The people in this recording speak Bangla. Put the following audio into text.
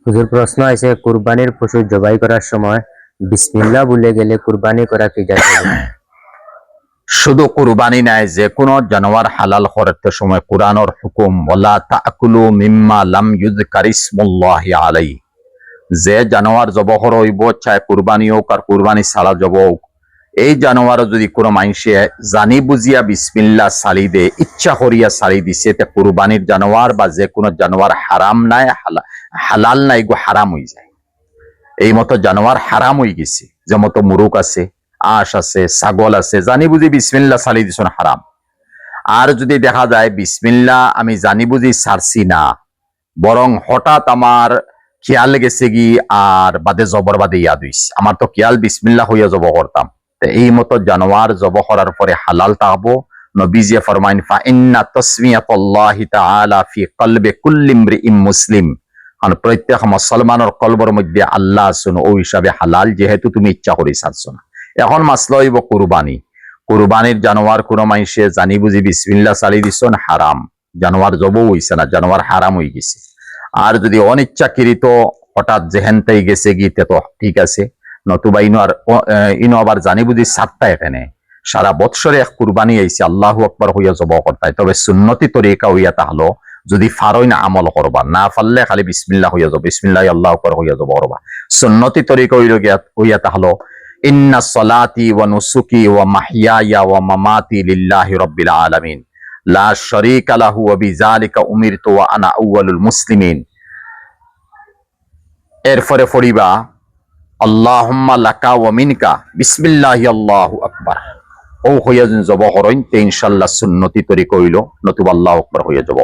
হুজুর, প্রশ্ন আছে কুরবানির পশু জবাই করার সময় বিসমিল্লাহ বলে গেলে কুরবানি করা কি জায়েজ হবে? শুধু কুরবানি নাই, যে কোনো জানোয়ার হালাল করতে সময় কুরআনের হুকুম ওয়ালা তাকুলু মিম্মা লাম ইউযকার ইসমুল্লাহি আলাইহি, যে জানোয়ার জবহ হইব, চায় কুরবানি হোক আর কুরবানি ছাড়া জব হোক, এই জানোয়ার যদি কোনো মানুষে জানি বুঝিয়া বিসমিল্লাহ সালি দে, ইচ্ছা করিয়া সালি দিছে, তে কুরবানির জানোয়ার বা যে কোনো জানোয়ার হারাম নাই, হালাল নাই গো, হারাম হয়ে যায়। এই মতো জানোয়ার হারাম হয়ে গেছে, যে মতো মুরুক আছে, আঁশ আছে, ছাগল আছে, জানি বুঝি বিসমিল্লাহ সালি দিছন, হারাম। আর যদি দেখা যায় বিসমিল্লাহ আমি জানি বুঝি ছাড়ছি না, বরং হঠাৎ আমার খেয়াল গেছে কি আর বাদে জবর বাদে ইয়াদ হইছে, আমার তো খেয়াল বিসমিল্লাহ হইয়া জব করতাম, তো এই মতো জানোয়ার জব করার পরে হালাল থাকবো। নবীজিয়ে ফরমাইন ফা ইন্না তাসমিয়াতুল্লাহি তাআলা ফি কলবি কুল্লি ইমরিইন মুসলিম, কারণ প্রত্যেক মুসলমানের কলবের মধ্যে আল্লাহ আছেন, ওই হিসাবে হালাল, যেহেতু তুমি ইচ্ছা করে ছাড়ছো না। এখন মাসলা হইব কুরবানি। কুরবানির জানোয়ার কোনো মানুষে জানি বুঝি বিসমিল্লাহ চালি দিছন, হারাম, জানোয়ার জব হইছে না, জানোয়ার হারাম হয়ে গেছে। আর যদি অনিচ্ছাকৃত হঠাৎ জেহেনটাই গেছে গিয়ে তো ঠিক আছে, নতুবা ইনো আবার জানি বুঝি সাতটা এখানে সারা বৎসরে এক কুরবানি আইছে, আল্লাহু আকবার হইয়া জব করতায়, তবে সুন্নতি তরিকা হইয়া তাহলো যদি ফারই না আমল করবা, না ফারলে খালি বিসমিল্লাহ হইয়া যাব, বিসমিল্লাহ আল্লাহু আকবার হইয়া যাব করবা। সুন্নতি তরিকা হইয়া তাহলো ইন্না সলাতি ওয়া নুসুকি ওয়া মাহইয়ায়া ওয়া মামাতি লিল্লাহি রাব্বিল আলামিন লা শারীকা লাহু ওয়া বিযালিকা উমিরতু ওয়া আনা আউয়ালুল মুসলিমিন। এরপরে পড়িবা আল্লাহুম্মা লাকা ওয়া মিনকা বিসমিল্লাহি আল্লাহু আকবার। ও হইয়া জব হরইন তে ইনশাআল্লাহ সুন্নতি তরিকা হইল, নতুবা আল্লাহু আকবার হইয়া যাব।